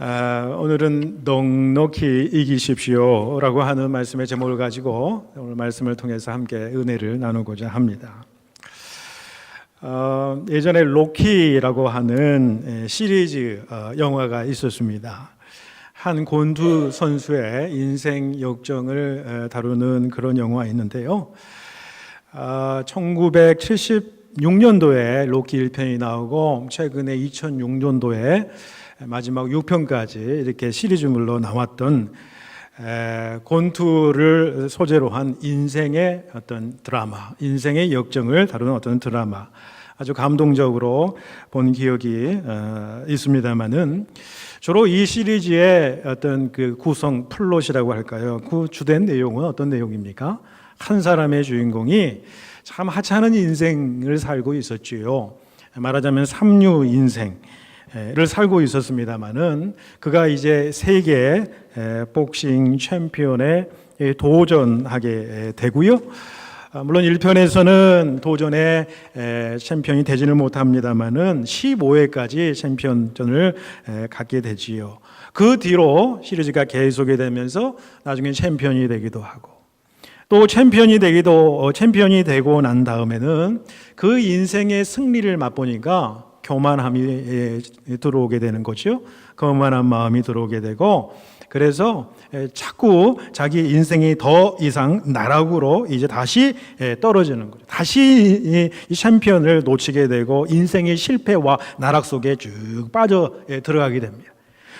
오늘은 넉넉히 이기십시오 라고 하는 말씀의 제목을 가지고 오늘 말씀을 통해서 함께 은혜를 나누고자 합니다. 예전에 로키라고 하는 시리즈 영화가 있었습니다. 한 권투 선수의 인생 역정을 다루는 그런 영화가 있는데요. 1976년도에 로키 1편이 나오고 최근에 2006년도에 마지막 6편까지 이렇게 시리즈물로 나왔던 권투를 소재로 한 인생의 어떤 드라마, 인생의 역정을 다루는 어떤 드라마, 아주 감동적으로 본 기억이 있습니다만은 주로 이 시리즈의 어떤 그 구성 플롯이라고 할까요? 그 주된 내용은 어떤 내용입니까? 한 사람의 주인공이 참 하찮은 인생을 살고 있었지요. 말하자면 삼류 인생을 살고 있었습니다만은 그가 이제 세계 복싱 챔피언에 도전하게 되고요. 물론 1편에서는 도전에 챔피언이 되지는 못합니다만은 15회까지 챔피언전을 갖게 되지요. 그 뒤로 시리즈가 계속이 되면서 나중에 챔피언이 되기도 하고 또 챔피언이 되고 난 다음에는 그 인생의 승리를 맛보니까 교만함이 들어오게 되는 거죠. 교만한 마음이 들어오게 되고 그래서 자꾸 자기 인생이 더 이상 나락으로 이제 다시 떨어지는 거죠. 다시 이 챔피언을 놓치게 되고 인생의 실패와 나락 속에 쭉 빠져 들어가게 됩니다.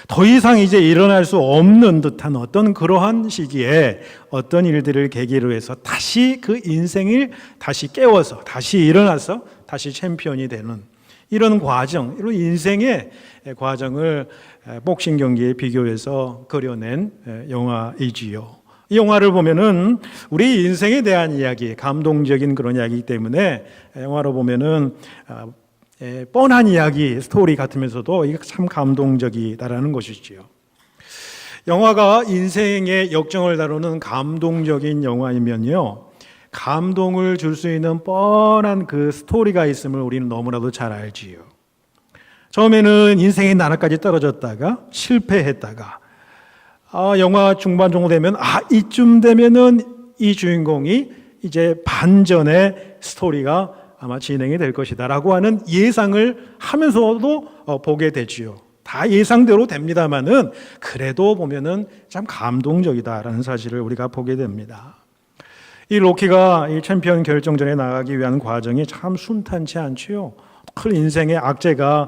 더 이상 이제 일어날 수 없는 듯한 어떤 그러한 시기에 어떤 일들을 계기로 해서 다시 그 인생을 다시 깨워서 다시 일어나서 다시 챔피언이 되는 이런 과정, 이런 인생의 과정을 복싱 경기에 비교해서 그려낸 영화이지요. 이 영화를 보면은 우리 인생에 대한 이야기, 감동적인 그런 이야기이기 때문에 영화로 보면은 뻔한 이야기, 스토리 같으면서도 이게 참 감동적이다라는 것이지요. 영화가 인생의 역정을 다루는 감동적인 영화이면요, 감동을 줄 수 있는 뻔한 그 스토리가 있음을 우리는 너무나도 잘 알지요. 처음에는 인생의 나락까지 떨어졌다가 실패했다가 영화 중반 정도 되면 이쯤 되면은 이 주인공이 이제 반전의 스토리가 아마 진행이 될 것이다 라고 하는 예상을 하면서도 보게 되지요. 다 예상대로 됩니다만은 그래도 보면은 참 감동적이다라는 사실을 우리가 보게 됩니다. 이 로키가 이 챔피언 결정전에 나가기 위한 과정이 참 순탄치 않지요. 큰 인생의 악재가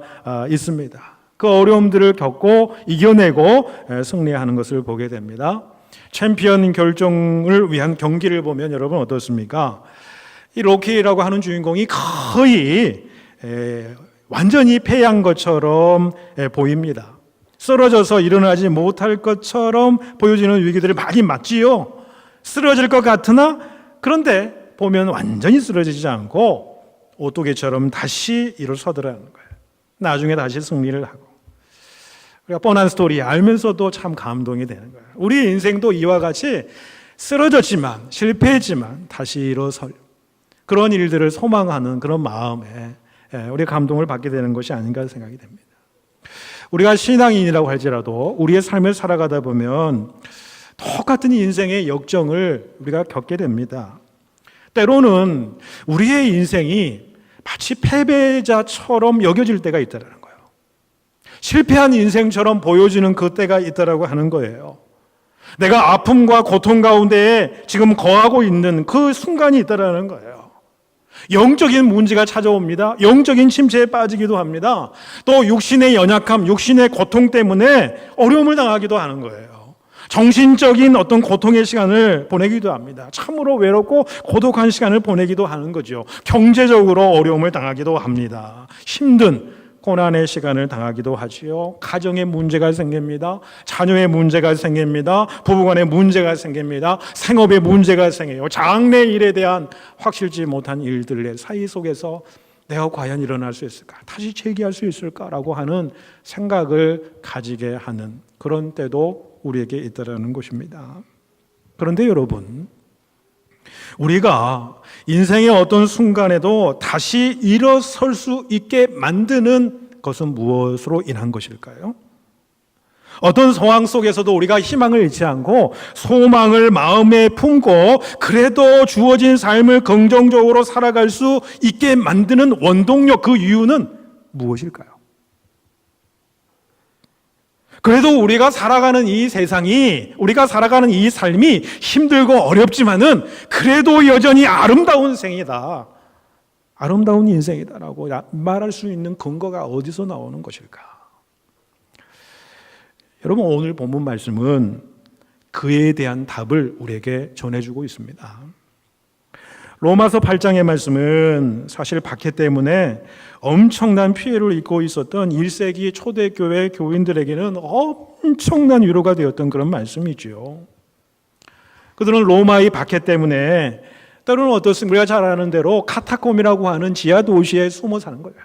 있습니다. 그 어려움들을 겪고 이겨내고 승리하는 것을 보게 됩니다. 챔피언 결정을 위한 경기를 보면 여러분 어떻습니까? 이 로키라고 하는 주인공이 거의 완전히 패한 것처럼 보입니다. 쓰러져서 일어나지 못할 것처럼 보여지는 위기들을 많이 맞지요. 쓰러질 것 같으나 그런데 보면 완전히 쓰러지지 않고 오토개처럼 다시 일어서더라는 거예요. 나중에 다시 승리를 하고. 우리가 뻔한 스토리 알면서도 참 감동이 되는 거예요. 우리 인생도 이와 같이 쓰러졌지만 실패했지만 다시 일어설 그런 일들을 소망하는 그런 마음에 우리 감동을 받게 되는 것이 아닌가 생각이 됩니다. 우리가 신앙인이라고 할지라도 우리의 삶을 살아가다 보면 똑같은 인생의 역정을 우리가 겪게 됩니다. 때로는 우리의 인생이 마치 패배자처럼 여겨질 때가 있다는 거예요. 실패한 인생처럼 보여지는 그 때가 있다라고 하는 거예요. 내가 아픔과 고통 가운데에 지금 거하고 있는 그 순간이 있다라는 거예요. 영적인 문제가 찾아옵니다. 영적인 침체에 빠지기도 합니다. 또 육신의 연약함, 육신의 고통 때문에 어려움을 당하기도 하는 거예요. 정신적인 어떤 고통의 시간을 보내기도 합니다. 참으로 외롭고 고독한 시간을 보내기도 하는 거죠. 경제적으로 어려움을 당하기도 합니다. 힘든 고난의 시간을 당하기도 하지요. 가정에 문제가 생깁니다. 자녀의 문제가 생깁니다. 부부간에 문제가 생깁니다. 생업에 문제가 생겨요. 장래 일에 대한 확실치 못한 일들의 사이 속에서 내가 과연 일어날 수 있을까? 다시 재기할 수 있을까라고 하는 생각을 가지게 하는 그런 때도 우리에게 있다라는 것입니다. 그런데 여러분, 우리가 인생의 어떤 순간에도 다시 일어설 수 있게 만드는 것은 무엇으로 인한 것일까요? 어떤 상황 속에서도 우리가 희망을 잃지 않고 소망을 마음에 품고 그래도 주어진 삶을 긍정적으로 살아갈 수 있게 만드는 원동력, 그 이유는 무엇일까요? 그래도 우리가 살아가는 이 세상이, 우리가 살아가는 이 삶이 힘들고 어렵지만은 그래도 여전히 아름다운 생이다, 아름다운 인생이다라고 말할 수 있는 근거가 어디서 나오는 것일까? 여러분, 오늘 본문 말씀은 그에 대한 답을 우리에게 전해주고 있습니다. 로마서 8장의 말씀은 사실 박해 때문에 엄청난 피해를 입고 있었던 1세기 초대교회 교인들에게는 엄청난 위로가 되었던 그런 말씀이죠. 그들은 로마의 박해 때문에 때로는 어떻습니까? 우리가 잘 아는 대로 카타콤이라고 하는 지하 도시에 숨어 사는 거예요.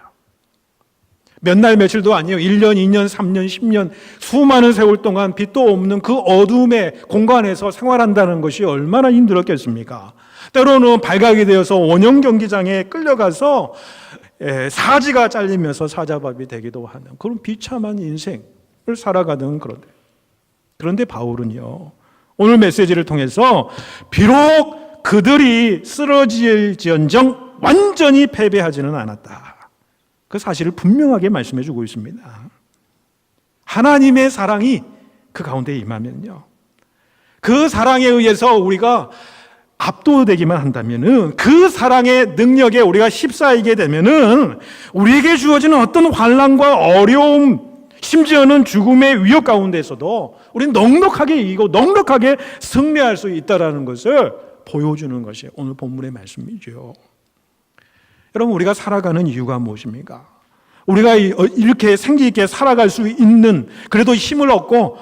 몇 날 며칠도 아니에요. 1년, 2년, 3년, 10년 수많은 세월 동안 빛도 없는 그 어둠의 공간에서 생활한다는 것이 얼마나 힘들었겠습니까? 때로는 발각이 되어서 원형 경기장에 끌려가서 사지가 잘리면서 사자밥이 되기도 하는 그런 비참한 인생을 살아가는 그런데 바울은요, 오늘 메시지를 통해서 비록 그들이 쓰러질지언정 완전히 패배하지는 않았다, 그 사실을 분명하게 말씀해 주고 있습니다. 하나님의 사랑이 그 가운데 임하면요, 그 사랑에 의해서 우리가 압도되기만 한다면은, 그 사랑의 능력에 우리가 휩싸이게 되면은 우리에게 주어지는 어떤 환난과 어려움, 심지어는 죽음의 위협 가운데서도 우리는 넉넉하게 이기고 넉넉하게 승리할 수 있다는 것을 보여주는 것이 오늘 본문의 말씀이죠. 여러분, 우리가 살아가는 이유가 무엇입니까? 우리가 이렇게 생기 있게 살아갈 수 있는, 그래도 힘을 얻고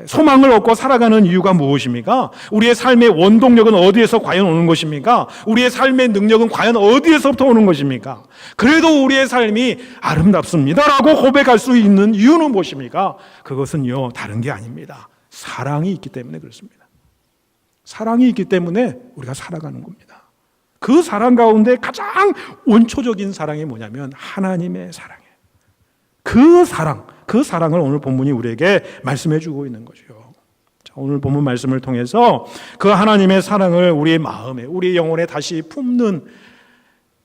소망을 얻고 살아가는 이유가 무엇입니까? 우리의 삶의 원동력은 어디에서 과연 오는 것입니까? 우리의 삶의 능력은 과연 어디에서부터 오는 것입니까? 그래도 우리의 삶이 아름답습니다라고 고백할 수 있는 이유는 무엇입니까? 그것은요, 다른 게 아닙니다. 사랑이 있기 때문에 그렇습니다. 사랑이 있기 때문에 우리가 살아가는 겁니다. 그 사랑 가운데 가장 원초적인 사랑이 뭐냐면 하나님의 사랑이에요. 그 사랑을 오늘 본문이 우리에게 말씀해 주고 있는 거죠. 자, 오늘 본문 말씀을 통해서 그 하나님의 사랑을 우리의 마음에, 우리의 영혼에 다시 품는,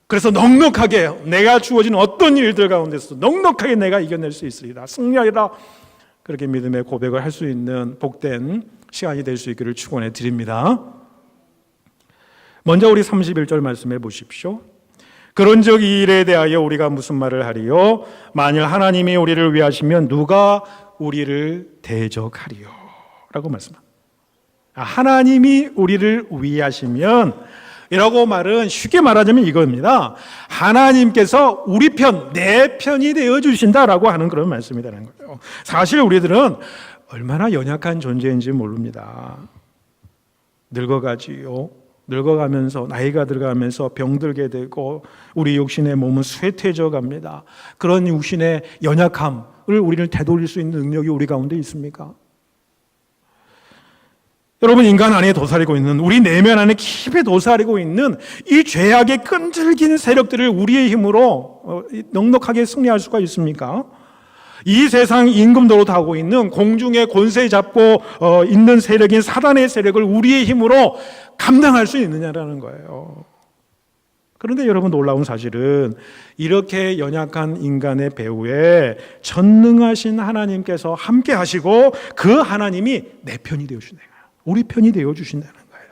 그래서 넉넉하게 내가 주어진 어떤 일들 가운데서 넉넉하게 내가 이겨낼 수 있으리라, 승리하리라, 그렇게 믿음의 고백을 할 수 있는 복된 시간이 될 수 있기를 축원해 드립니다. 먼저 우리 31절 말씀해 보십시오. 그런즉 이 일에 대하여 우리가 무슨 말을 하리요? 만일 하나님이 우리를 위하시면 누가 우리를 대적하리요? 라고 말씀합니다. 하나님이 우리를 위하시면, 이라고 말은 쉽게 말하자면 이겁니다. 하나님께서 우리 편, 내 편이 되어주신다라고 하는 그런 말씀이라는 거예요. 사실 우리들은 얼마나 연약한 존재인지 모릅니다. 늙어가면서 나이가 들어가면서 병들게 되고 우리 육신의 몸은 쇠퇴져 갑니다. 그런 육신의 연약함을 우리를 되돌릴 수 있는 능력이 우리 가운데 있습니까? 여러분, 인간 안에 도사리고 있는, 우리 내면 안에 깊이 도사리고 있는 이 죄악의 끈질긴 세력들을 우리의 힘으로 넉넉하게 승리할 수가 있습니까? 이 세상 임금도로 타고 있는 공중의 권세 잡고 있는 세력인 사단의 세력을 우리의 힘으로 감당할 수 있느냐라는 거예요. 그런데 여러분, 놀라운 사실은 이렇게 연약한 인간의 배후에 전능하신 하나님께서 함께 하시고 그 하나님이 내 편이 되어주신다는 거예요. 우리 편이 되어주신다는 거예요.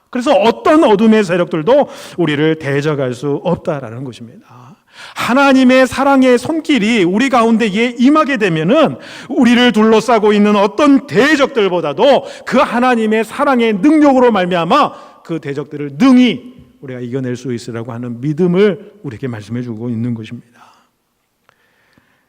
그래서 어떤 어둠의 세력들도 우리를 대적할 수 없다라는 것입니다. 하나님의 사랑의 손길이 우리 가운데에 임하게 되면은 우리를 둘러싸고 있는 어떤 대적들보다도 그 하나님의 사랑의 능력으로 말미암아 그 대적들을 능히 우리가 이겨낼 수 있으라고 하는 믿음을 우리에게 말씀해 주고 있는 것입니다.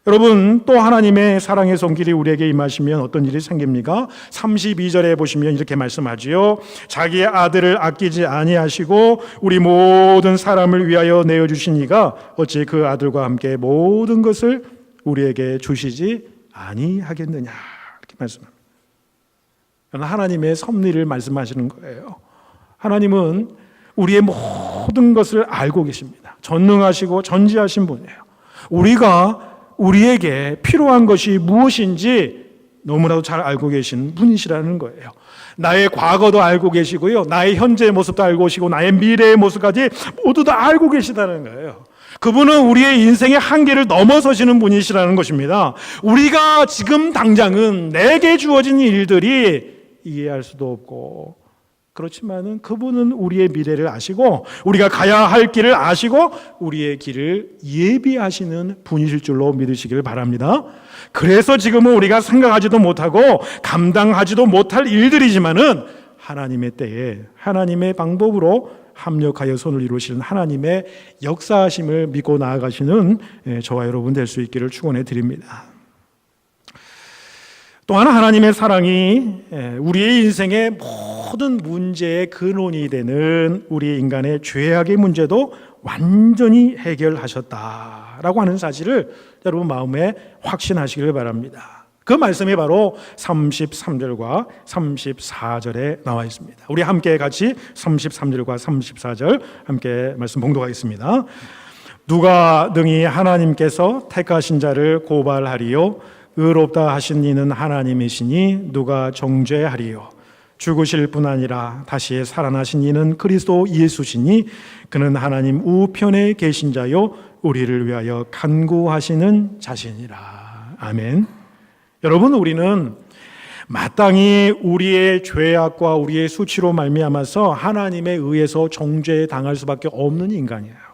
여러분, 또 하나님의 사랑의 손길이 우리에게 임하시면 어떤 일이 생깁니까? 32절에 보시면 이렇게 말씀하지요. 자기의 아들을 아끼지 아니하시고 우리 모든 사람을 위하여 내어주신 이가 어찌 그 아들과 함께 모든 것을 우리에게 주시지 아니하겠느냐, 이렇게 말씀합니다. 하나님의 섭리를 말씀하시는 거예요. 하나님은 우리의 모든 것을 알고 계십니다. 전능하시고 전지하신 분이에요. 우리에게 필요한 것이 무엇인지 너무나도 잘 알고 계신 분이시라는 거예요. 나의 과거도 알고 계시고요, 나의 현재의 모습도 알고 계시고 나의 미래의 모습까지 모두 다 알고 계시다는 거예요. 그분은 우리의 인생의 한계를 넘어서시는 분이시라는 것입니다. 우리가 지금 당장은 내게 주어진 일들이 이해할 수도 없고, 그렇지만은 그분은 우리의 미래를 아시고 우리가 가야 할 길을 아시고 우리의 길을 예비하시는 분이실 줄로 믿으시기를 바랍니다. 그래서 지금은 우리가 생각하지도 못하고 감당하지도 못할 일들이지만은 하나님의 때에 하나님의 방법으로 합력하여 손을 이루시는 하나님의 역사하심을 믿고 나아가시는 저와 여러분 될 수 있기를 축원해 드립니다. 또 하나, 하나님의 사랑이 우리의 인생의 모든 문제의 근원이 되는 우리 인간의 죄악의 문제도 완전히 해결하셨다라고 하는 사실을 여러분 마음에 확신하시길 바랍니다. 그 말씀이 바로 33절과 34절에 나와 있습니다. 우리 함께 같이 33절과 34절 함께 말씀 봉독하겠습니다. 누가 능히 하나님께서 택하신 자를 고발하리요? 의롭다 하신 이는 하나님이시니 누가 정죄하리요? 죽으실 뿐 아니라 다시 살아나신 이는 그리스도 예수시니 그는 하나님 우편에 계신 자요 우리를 위하여 간구하시는 자신이라. 아멘. 여러분, 우리는 마땅히 우리의 죄악과 우리의 수치로 말미암아서 하나님에 의해서 정죄당할 수밖에 없는 인간이에요.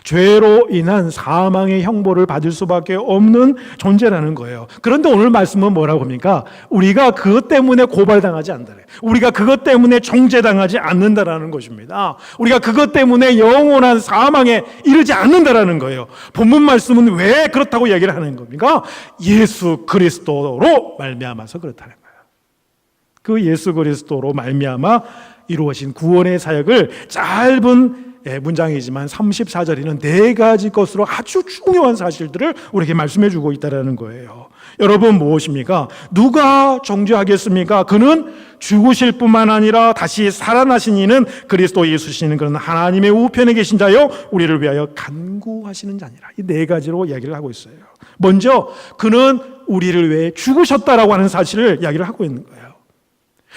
죄로 인한 사망의 형벌을 받을 수밖에 없는 존재라는 거예요. 그런데 오늘 말씀은 뭐라고 합니까? 우리가 그것 때문에 고발당하지 않는다. 우리가 그것 때문에 정죄당하지 않는다라는 것입니다. 우리가 그것 때문에 영원한 사망에 이르지 않는다라는 거예요. 본문 말씀은 왜 그렇다고 이야기를 하는 겁니까? 예수 그리스도로 말미암아서 그렇다는 거예요. 그 예수 그리스도로 말미암아 이루어진 구원의 사역을 짧은 문장이지만 34절에는 네 가지 것으로 아주 중요한 사실들을 우리에게 말씀해 주고 있다는 거예요. 여러분, 무엇입니까? 누가 정죄하겠습니까? 그는 죽으실 뿐만 아니라 다시 살아나신 이는 그리스도 예수시는 그는 하나님의 우편에 계신 자요 우리를 위하여 간구하시는 자니라. 이 네 가지로 이야기를 하고 있어요. 먼저 그는 우리를 위해 죽으셨다라고 하는 사실을 이야기를 하고 있는 거예요.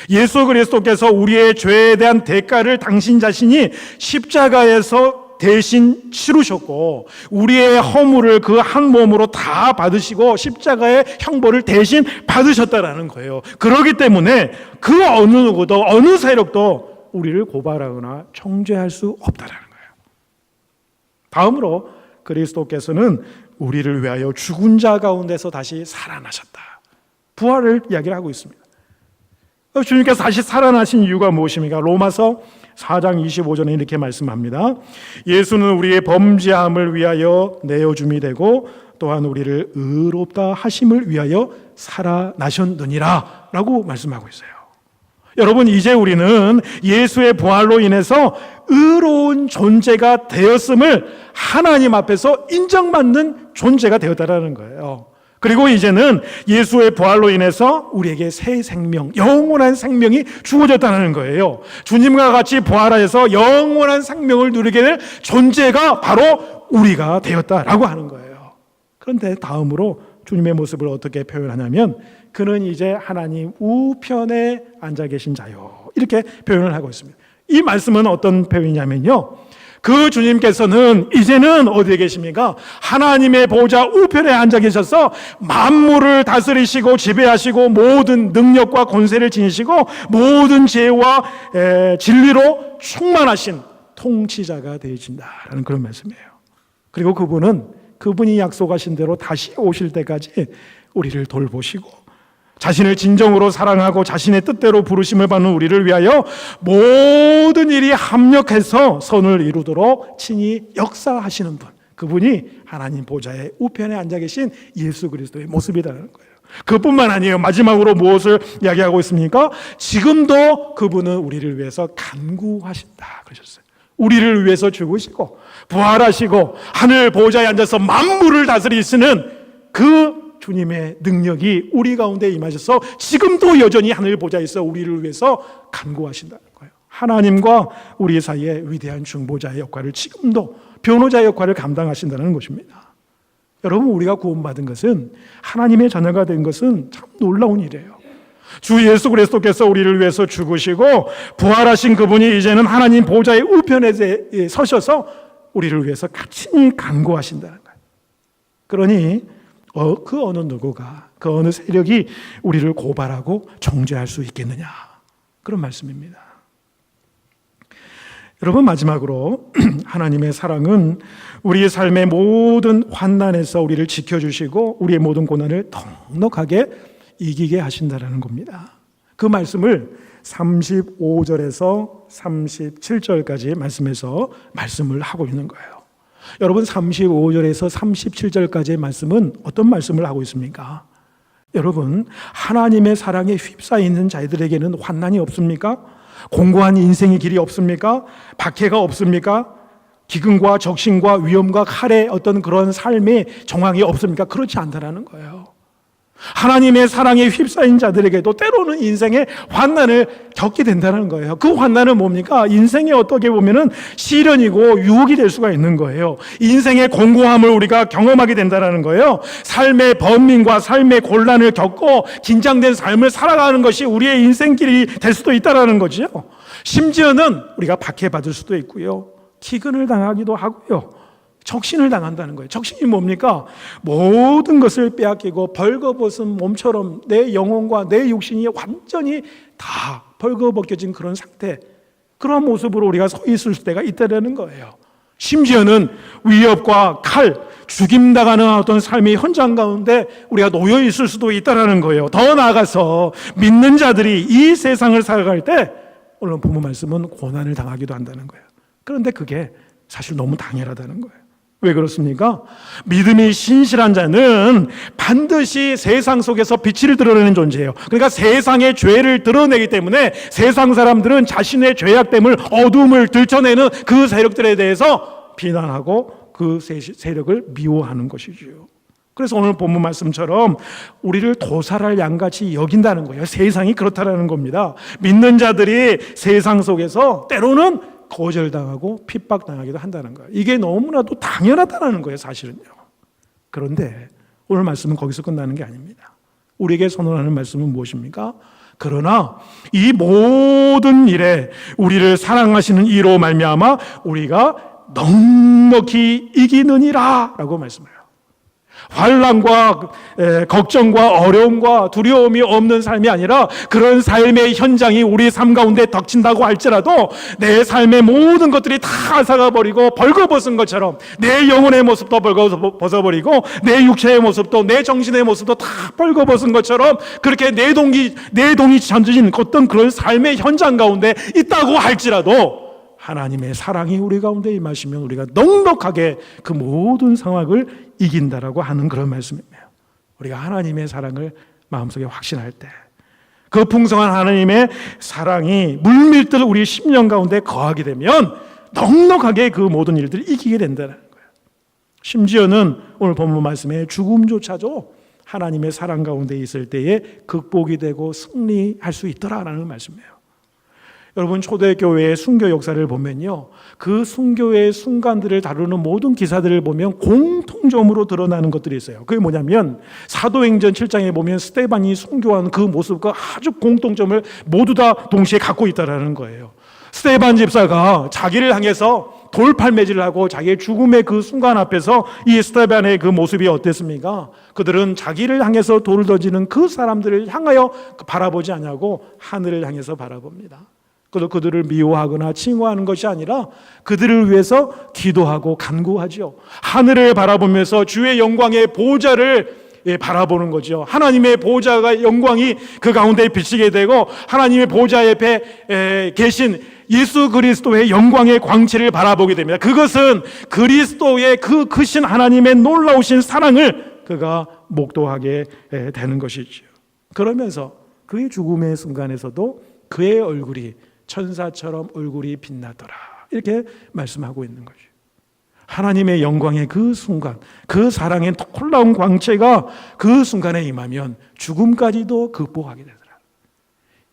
예수 그리스도께서 우리의 죄에 대한 대가를 당신 자신이 십자가에서 대신 치르셨고 우리의 허물을 그 한 몸으로 다 받으시고 십자가의 형벌을 대신 받으셨다라는 거예요. 그렇기 때문에 그 어느 누구도 어느 세력도 우리를 고발하거나 정죄할 수 없다라는 거예요. 다음으로 그리스도께서는 우리를 위하여 죽은 자 가운데서 다시 살아나셨다. 부활을 이야기를 하고 있습니다. 주님께서 다시 살아나신 이유가 무엇입니까? 로마서 4장 25절에 이렇게 말씀합니다. 예수는 우리의 범죄함을 위하여 내어줌이 되고 또한 우리를 의롭다 하심을 위하여 살아나셨느니라 라고 말씀하고 있어요. 여러분, 이제 우리는 예수의 부활로 인해서 의로운 존재가 되었음을 하나님 앞에서 인정받는 존재가 되었다는 거예요. 그리고 이제는 예수의 부활로 인해서 우리에게 새 생명, 영원한 생명이 주어졌다는 거예요. 주님과 같이 부활하여서 영원한 생명을 누리게 될 존재가 바로 우리가 되었다라고 하는 거예요. 그런데 다음으로 주님의 모습을 어떻게 표현하냐면 그는 이제 하나님 우편에 앉아 계신 자요, 이렇게 표현을 하고 있습니다. 이 말씀은 어떤 표현이냐면요, 그 주님께서는 이제는 어디에 계십니까? 하나님의 보좌 우편에 앉아 계셔서 만물을 다스리시고 지배하시고 모든 능력과 권세를 지니시고 모든 지혜와 진리로 충만하신 통치자가 되신다라는 그런 말씀이에요. 그리고 그분이 약속하신 대로 다시 오실 때까지 우리를 돌보시고 자신을 진정으로 사랑하고 자신의 뜻대로 부르심을 받는 우리를 위하여 모든 일이 합력해서 선을 이루도록 친히 역사하시는 분, 그분이 하나님 보좌의 우편에 앉아 계신 예수 그리스도의 모습이라는 거예요. 그뿐만 아니에요. 마지막으로 무엇을 이야기하고 있습니까? 지금도 그분은 우리를 위해서 간구하신다 그러셨어요. 우리를 위해서 죽으시고 부활하시고 하늘 보좌에 앉아서 만물을 다스리시는 그 주님의 능력이 우리 가운데 임하셔서 지금도 여전히 하늘 보좌에서 우리를 위해서 간구하신다는 거예요. 하나님과 우리 사이에 위대한 중보자의 역할을 지금도 변호자의 역할을 감당하신다는 것입니다. 여러분, 우리가 구원받은 것은, 하나님의 자녀가 된 것은 참 놀라운 일이에요. 주 예수 그리스도께서 우리를 위해서 죽으시고 부활하신 그분이 이제는 하나님 보좌의 우편에 서셔서 우리를 위해서 간신히 간구하신다는 거예요. 그러니 그 어느 누구가, 그 어느 세력이 우리를 고발하고 정죄할 수 있겠느냐, 그런 말씀입니다. 여러분, 마지막으로 하나님의 사랑은 우리의 삶의 모든 환난에서 우리를 지켜주시고 우리의 모든 고난을 넉넉하게 이기게 하신다는 겁니다. 그 말씀을 35절에서 37절까지 말씀에서 말씀을 하고 있는 거예요. 여러분, 35절에서 37절까지의 말씀은 어떤 말씀을 하고 있습니까? 여러분, 하나님의 사랑에 휩싸여 있는 자들에게는 환난이 없습니까? 공고한 인생의 길이 없습니까? 박해가 없습니까? 기근과 적신과 위험과 칼의 어떤 그런 삶의 정황이 없습니까? 그렇지 않다라는 거예요. 하나님의 사랑에 휩싸인 자들에게도 때로는 인생의 환난을 겪게 된다는 거예요. 그 환난은 뭡니까? 인생에 어떻게 보면은 시련이고 유혹이 될 수가 있는 거예요. 인생의 공고함을 우리가 경험하게 된다는 거예요. 삶의 번민과 삶의 곤란을 겪고 긴장된 삶을 살아가는 것이 우리의 인생길이 될 수도 있다는 거죠. 심지어는 우리가 박해받을 수도 있고요, 기근을 당하기도 하고요, 적신을 당한다는 거예요. 적신이 뭡니까? 모든 것을 빼앗기고 벌거벗은 몸처럼 내 영혼과 내 육신이 완전히 다 벌거벗겨진 그런 상태, 그런 모습으로 우리가 서 있을 때가 있다는 거예요. 심지어는 위협과 칼, 죽임당하는 어떤 삶의 현장 가운데 우리가 놓여 있을 수도 있다는 거예요. 더 나아가서 믿는 자들이 이 세상을 살아갈 때 오늘 본문 말씀은 고난을 당하기도 한다는 거예요. 그런데 그게 사실 너무 당연하다는 거예요. 왜 그렇습니까? 믿음이 신실한 자는 반드시 세상 속에서 빛을 드러내는 존재예요. 그러니까 세상의 죄를 드러내기 때문에 세상 사람들은 자신의 죄악됨을, 어둠을 들춰내는 그 세력들에 대해서 비난하고 그 세력을 미워하는 것이죠. 그래서 오늘 본문 말씀처럼 우리를 도살할 양같이 여긴다는 거예요. 세상이 그렇다라는 겁니다. 믿는 자들이 세상 속에서 때로는 거절당하고 핍박당하기도 한다는 거예요. 이게 너무나도 당연하다는 거예요, 사실은요. 그런데 오늘 말씀은 거기서 끝나는 게 아닙니다. 우리에게 선언하는 말씀은 무엇입니까? 그러나 이 모든 일에 우리를 사랑하시는 이로 말미암아 우리가 넉넉히 이기느니라 라고 말씀해요. 환난과 걱정과 어려움과 두려움이 없는 삶이 아니라 그런 삶의 현장이 우리 삶 가운데 닥친다고 할지라도 내 삶의 모든 것들이 다 앗아가 버리고 벌거벗은 것처럼 내 영혼의 모습도 벌거벗어버리고 내 육체의 모습도 내 정신의 모습도 다 벌거벗은 것처럼 그렇게 내동이 전진 어떤 그런 삶의 현장 가운데 있다고 할지라도 하나님의 사랑이 우리 가운데 임하시면 우리가 넉넉하게 그 모든 상황을 이긴다라고 하는 그런 말씀입니다. 우리가 하나님의 사랑을 마음속에 확신할 때 그 풍성한 하나님의 사랑이 물밀듯 우리 심령 가운데 거하게 되면 넉넉하게 그 모든 일들을 이기게 된다는 거예요. 심지어는 오늘 본문 말씀에 죽음조차도 하나님의 사랑 가운데 있을 때에 극복이 되고 승리할 수 있더라라는 말씀이에요. 여러분, 초대교회의 순교 역사를 보면요, 그 순교의 순간들을 다루는 모든 기사들을 보면 공통점으로 드러나는 것들이 있어요. 그게 뭐냐면 사도행전 7장에 보면 스데반이 순교한 그 모습과 아주 공통점을 모두 다 동시에 갖고 있다는 거예요. 스데반 집사가 자기를 향해서 돌팔매질을 하고 자기의 죽음의 그 순간 앞에서 이 스데반의 그 모습이 어땠습니까? 그들은 자기를 향해서 돌을 던지는 그 사람들을 향하여 바라보지 않냐고 하늘을 향해서 바라봅니다. 그들을 미워하거나 칭호하는 것이 아니라 그들을 위해서 기도하고 간구하죠. 하늘을 바라보면서 주의 영광의 보좌를 바라보는 거죠. 하나님의 보좌가 영광이 그 가운데 비치게 되고 하나님의 보좌 옆에 계신 예수 그리스도의 영광의 광채를 바라보게 됩니다. 그것은 그리스도의 그 크신 하나님의 놀라우신 사랑을 그가 목도하게 되는 것이죠. 그러면서 그의 죽음의 순간에서도 그의 얼굴이 천사처럼 얼굴이 빛나더라, 이렇게 말씀하고 있는 거죠. 하나님의 영광의 그 순간, 그 사랑의 놀라운 광채가 그 순간에 임하면 죽음까지도 극복하게 되더라.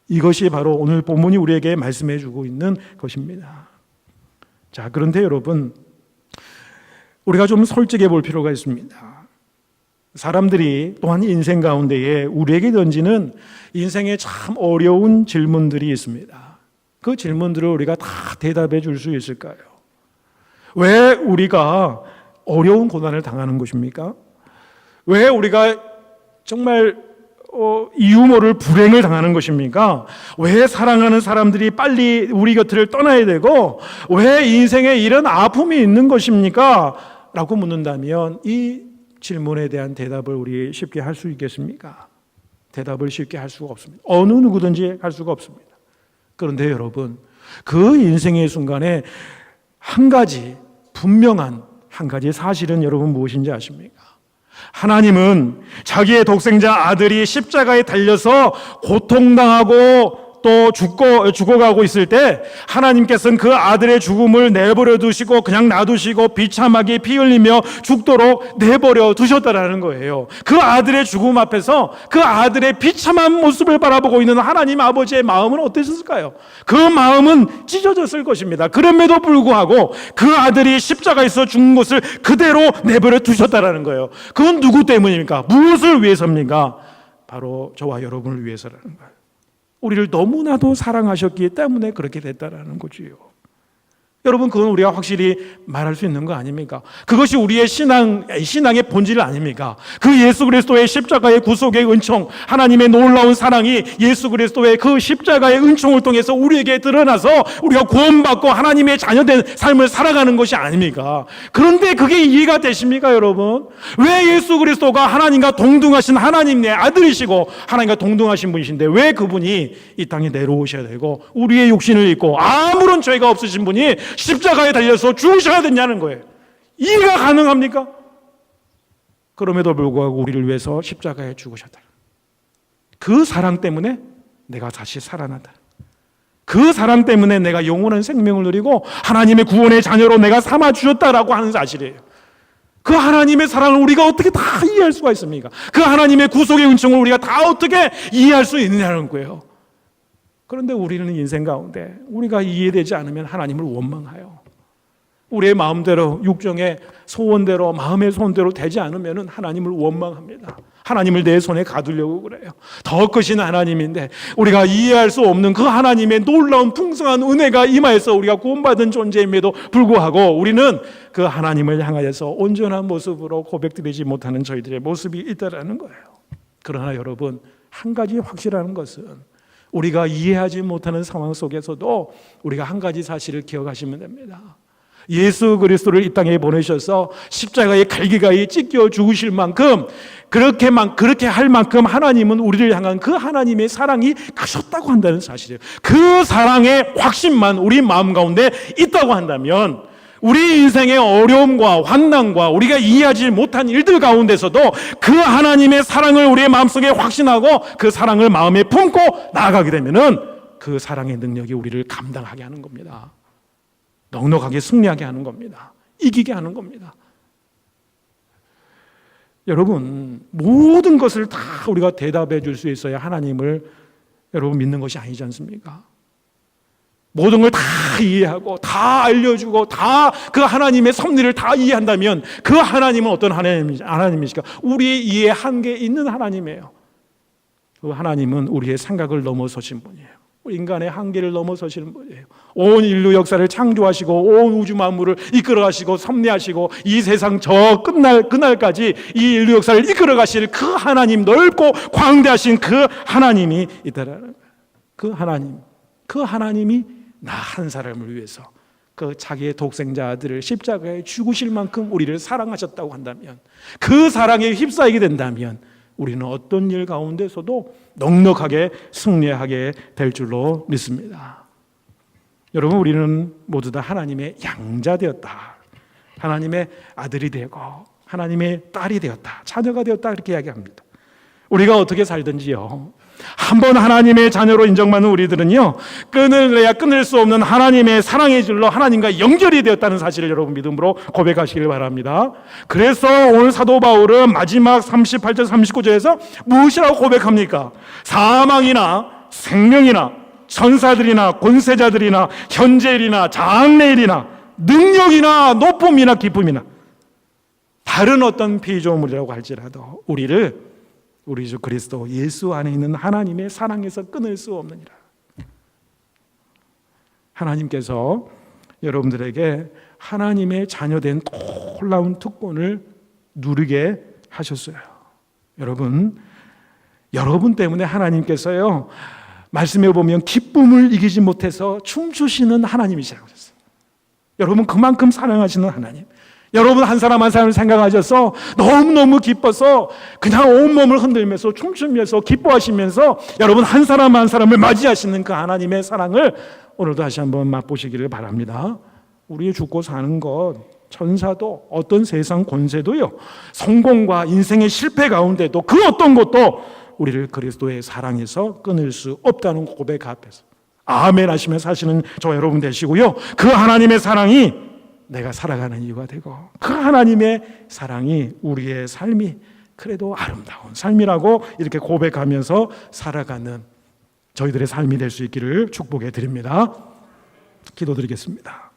이것이 바로 오늘 본문이 우리에게 말씀해 주고 있는 것입니다. 자, 그런데 여러분, 우리가 좀 솔직해 볼 필요가 있습니다. 사람들이 또한 인생 가운데에 우리에게 던지는 인생의 참 어려운 질문들이 있습니다. 그 질문들을 우리가 다 대답해 줄 수 있을까요? 왜 우리가 어려운 고난을 당하는 것입니까? 왜 우리가 정말 이유 모를 불행을 당하는 것입니까? 왜 사랑하는 사람들이 빨리 우리 곁을 떠나야 되고 왜 인생에 이런 아픔이 있는 것입니까? 라고 묻는다면 이 질문에 대한 대답을 우리 쉽게 할 수 있겠습니까? 대답을 쉽게 할 수가 없습니다. 어느 누구든지 할 수가 없습니다. 그런데 여러분, 그 인생의 순간에 한 가지 분명한 한 가지 사실은 여러분 무엇인지 아십니까? 하나님은 자기의 독생자 아들이 십자가에 달려서 고통당하고 또 죽어가고 있을 때 하나님께서는 그 아들의 죽음을 내버려 두시고 그냥 놔두시고 비참하게 피 흘리며 죽도록 내버려 두셨다라는 거예요. 그 아들의 죽음 앞에서 그 아들의 비참한 모습을 바라보고 있는 하나님 아버지의 마음은 어땠을까요? 그 마음은 찢어졌을 것입니다. 그럼에도 불구하고 그 아들이 십자가에서 죽는 것을 그대로 내버려 두셨다라는 거예요. 그건 누구 때문입니까? 무엇을 위해서입니까? 바로 저와 여러분을 위해서라는 거예요. 우리를 너무나도 사랑하셨기 때문에 그렇게 됐다라는 거지요. 여러분, 그건 우리가 확실히 말할 수 있는 거 아닙니까? 그것이 우리의 신앙의 본질 아닙니까? 그 예수 그리스도의 십자가의 구속의 은총, 하나님의 놀라운 사랑이 예수 그리스도의 그 십자가의 은총을 통해서 우리에게 드러나서 우리가 구원받고 하나님의 자녀된 삶을 살아가는 것이 아닙니까? 그런데 그게 이해가 되십니까, 여러분? 왜 예수 그리스도가 하나님과 동등하신 하나님의 아들이시고 하나님과 동등하신 분이신데 왜 그분이 이 땅에 내려오셔야 되고 우리의 육신을 입고 아무런 죄가 없으신 분이 십자가에 달려서 죽으셔야 되냐는 거예요. 이해가 가능합니까? 그럼에도 불구하고 우리를 위해서 십자가에 죽으셨다. 그 사랑 때문에 내가 다시 살아난다. 그 사랑 때문에 내가 영원한 생명을 누리고 하나님의 구원의 자녀로 내가 삼아주셨다라고 하는 사실이에요. 그 하나님의 사랑을 우리가 어떻게 다 이해할 수가 있습니까? 그 하나님의 구속의 은총을 우리가 다 어떻게 이해할 수 있느냐는 거예요. 그런데 우리는 인생 가운데 우리가 이해되지 않으면 하나님을 원망해요. 우리의 마음대로 육정의 소원대로 마음의 소원대로 되지 않으면 하나님을 원망합니다. 하나님을 내 손에 가두려고 그래요. 더 크신 하나님인데 우리가 이해할 수 없는 그 하나님의 놀라운 풍성한 은혜가 임하여서 우리가 구원받은 존재임에도 불구하고 우리는 그 하나님을 향하여서 온전한 모습으로 고백드리지 못하는 저희들의 모습이 있다라는 거예요. 그러나 여러분, 한 가지 확실한 것은 우리가 이해하지 못하는 상황 속에서도 우리가 한 가지 사실을 기억하시면 됩니다. 예수 그리스도를 이 땅에 보내셔서 십자가의 갈기가에 찢겨 죽으실 만큼 그렇게 할 만큼 하나님은 우리를 향한 그 하나님의 사랑이 크셨다고 한다는 사실이에요. 그 사랑의 확신만 우리 마음 가운데 있다고 한다면 우리 인생의 어려움과 환난과 우리가 이해하지 못한 일들 가운데서도 그 하나님의 사랑을 우리의 마음속에 확신하고 그 사랑을 마음에 품고 나아가게 되면은 그 사랑의 능력이 우리를 감당하게 하는 겁니다. 넉넉하게 승리하게 하는 겁니다. 이기게 하는 겁니다. 여러분, 모든 것을 다 우리가 대답해 줄 수 있어야 하나님을 여러분 믿는 것이 아니지 않습니까? 모든 걸 다 이해하고 다 알려주고 다 그 하나님의 섭리를 다 이해한다면 그 하나님은 어떤 하나님이실까? 우리의 이해 한계에 있는 하나님이에요. 그 하나님은 우리의 생각을 넘어서신 분이에요. 인간의 한계를 넘어서시는 분이에요. 온 인류 역사를 창조하시고 온 우주 만물을 이끌어가시고 섭리하시고 이 세상 저 그날까지 이 인류 역사를 이끌어가실 그 하나님, 넓고 광대하신 그 하나님이 있다라는 거예요. 그 하나님이 나 한 사람을 위해서 그 자기의 독생자 아들을 십자가에 죽으실 만큼 우리를 사랑하셨다고 한다면, 그 사랑에 휩싸이게 된다면 우리는 어떤 일 가운데서도 넉넉하게 승리하게 될 줄로 믿습니다. 여러분, 우리는 모두 다 하나님의 양자 되었다, 하나님의 아들이 되고 하나님의 딸이 되었다, 자녀가 되었다, 그렇게 이야기합니다. 우리가 어떻게 살든지요, 한번 하나님의 자녀로 인정받는 우리들은요, 끊을래야 끊을 수 없는 하나님의 사랑의 줄로 하나님과 연결이 되었다는 사실을 여러분 믿음으로 고백하시길 바랍니다. 그래서 오늘 사도 바울은 마지막 38절 39절에서 무엇이라고 고백합니까? 사망이나 생명이나 천사들이나 권세자들이나 현재일이나 장래일이나 능력이나 높음이나 기쁨이나 다른 어떤 피조물이라고 할지라도 우리 주 그리스도 예수 안에 있는 하나님의 사랑에서 끊을 수 없느니라. 하나님께서 여러분들에게 하나님의 자녀된 놀라운 특권을 누리게 하셨어요. 여러분 때문에 하나님께서요, 말씀해 보면 기쁨을 이기지 못해서 춤추시는 하나님이시라고 하셨어요. 여러분 그만큼 사랑하시는 하나님, 여러분 한 사람 한 사람을 생각하셔서 너무너무 기뻐서 그냥 온몸을 흔들면서 춤추면서 기뻐하시면서 여러분 한 사람 한 사람을 맞이하시는 그 하나님의 사랑을 오늘도 다시 한번 맛보시기를 바랍니다. 우리의 죽고 사는 것, 천사도 어떤 세상 권세도요, 성공과 인생의 실패 가운데도 그 어떤 것도 우리를 그리스도의 사랑에서 끊을 수 없다는 고백 앞에서 아멘 하시며 사시는 저 여러분 되시고요, 그 하나님의 사랑이 내가 살아가는 이유가 되고 그 하나님의 사랑이 우리의 삶이 그래도 아름다운 삶이라고 이렇게 고백하면서 살아가는 저희들의 삶이 될 수 있기를 축복해 드립니다. 기도드리겠습니다.